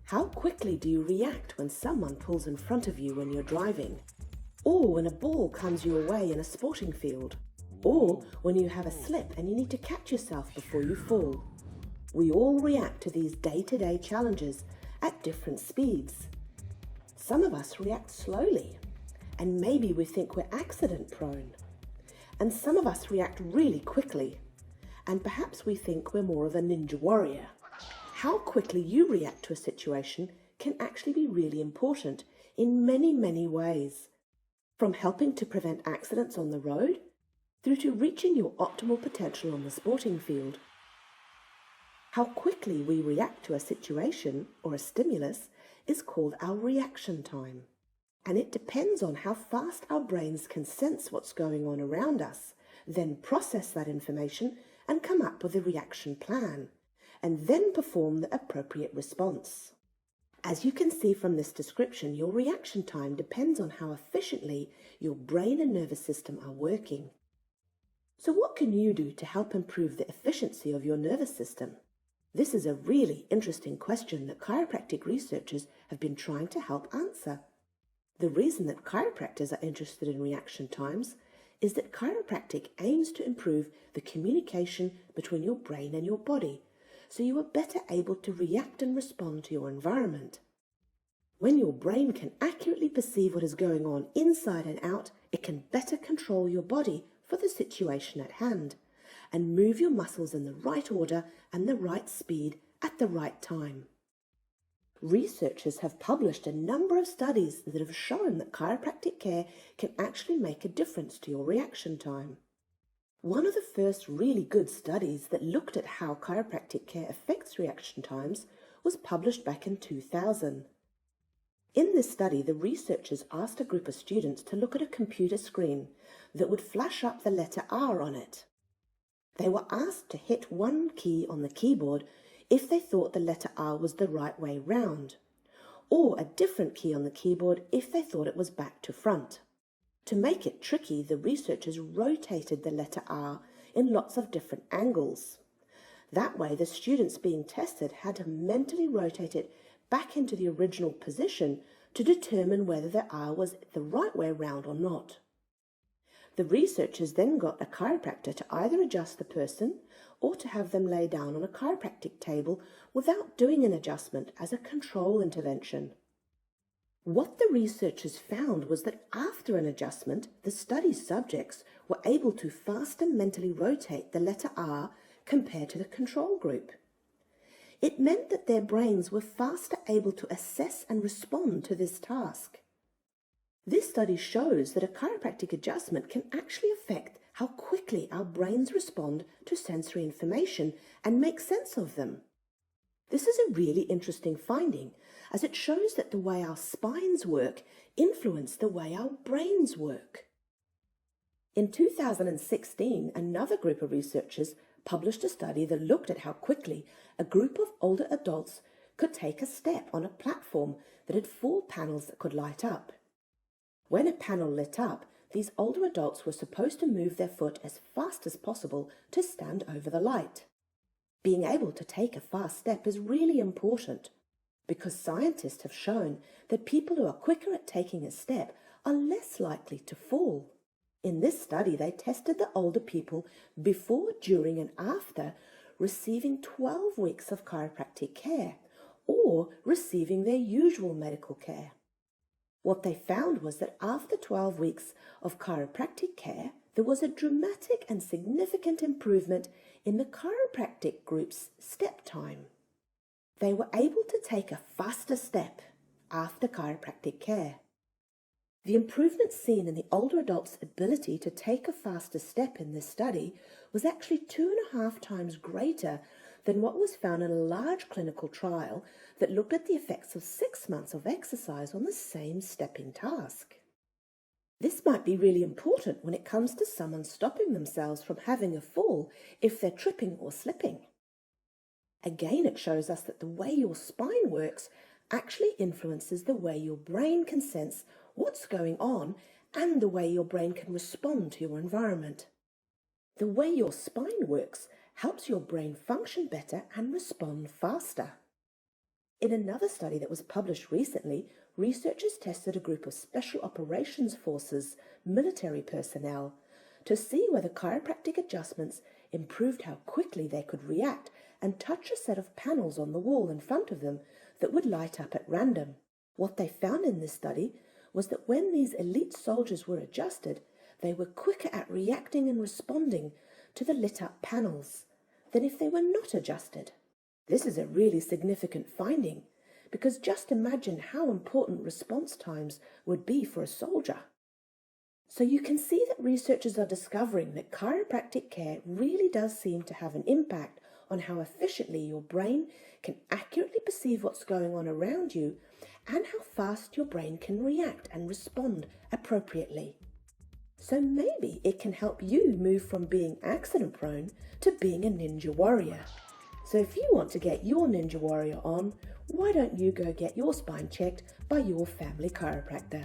How quickly do you react when someone pulls in front of you when you're driving? Or when a ball comes your way in a sporting field? Or when you have a slip and you need to catch yourself before you fall? We all react to these day-to-day challenges at different speeds. Some of us react slowly, and maybe we think we're accident-prone. And some of us react really quickly, and perhaps we think we're more of a ninja warrior. How quickly you react to a situation can actually be really important in many, many ways. From helping to prevent accidents on the road, through to reaching your optimal potential on the sporting field. How quickly we react to a situation or a stimulus is called our reaction time. And it depends on how fast our brains can sense what's going on around us, then process that information and come up with a reaction plan, and then perform the appropriate response. As you can see from this description, your reaction time depends on how efficiently your brain and nervous system are working. So what can you do to help improve the efficiency of your nervous system? This is a really interesting question that chiropractic researchers have been trying to help answer. The reason that chiropractors are interested in reaction times is that chiropractic aims to improve the communication between your brain and your body, so you are better able to react and respond to your environment. When your brain can accurately perceive what is going on inside and out, it can better control your body for the situation at hand, and move your muscles in the right order and the right speed at the right time. Researchers have published a number of studies that have shown that chiropractic care can actually make a difference to your reaction time. One of the first really good studies that looked at how chiropractic care affects reaction times was published back in 2000. In this study, the researchers asked a group of students to look at a computer screen that would flash up the letter R on it. They were asked to hit one key on the keyboard if they thought the letter R was the right way round, or a different key on the keyboard if they thought it was back to front. To make it tricky, the researchers rotated the letter R in lots of different angles. That way, the students being tested had to mentally rotate it back into the original position to determine whether the R was the right way round or not. The researchers then got a chiropractor to either adjust the person or to have them lay down on a chiropractic table without doing an adjustment as a control intervention. What the researchers found was that after an adjustment, the study subjects were able to faster mentally rotate the letter R compared to the control group. It meant that their brains were faster able to assess and respond to this task. This study shows that a chiropractic adjustment can actually affect how quickly our brains respond to sensory information and make sense of them. This is a really interesting finding, as it shows that the way our spines work influence the way our brains work. In 2016, another group of researchers published a study that looked at how quickly a group of older adults could take a step on a platform that had 4 panels that could light up. When a panel lit up, these older adults were supposed to move their foot as fast as possible to stand over the light. Being able to take a fast step is really important because scientists have shown that people who are quicker at taking a step are less likely to fall. In this study, they tested the older people before, during, and after receiving 12 weeks of chiropractic care or receiving their usual medical care. What they found was that after 12 weeks of chiropractic care, there was a dramatic and significant improvement in the chiropractic group's step time. They were able to take a faster step after chiropractic care. The improvement seen in the older adults' ability to take a faster step in this study was actually 2.5 times greater than what was found in a large clinical trial that looked at the effects of 6 months of exercise on the same stepping task. This might be really important when it comes to someone stopping themselves from having a fall if they're tripping or slipping. Again, it shows us that the way your spine works actually influences the way your brain can sense what's going on and the way your brain can respond to your environment. The way your spine works helps your brain function better and respond faster. In another study that was published recently, researchers tested a group of Special Operations Forces military personnel to see whether chiropractic adjustments improved how quickly they could react and touch a set of panels on the wall in front of them that would light up at random. What they found in this study was that when these elite soldiers were adjusted, they were quicker at reacting and responding to the lit up panels than if they were not adjusted. This is a really significant finding, because just imagine how important response times would be for a soldier. So you can see that researchers are discovering that chiropractic care really does seem to have an impact on how efficiently your brain can accurately perceive what's going on around you and how fast your brain can react and respond appropriately. So maybe it can help you move from being accident-prone to being a ninja warrior. So if you want to get your ninja warrior on, why don't you go get your spine checked by your family chiropractor?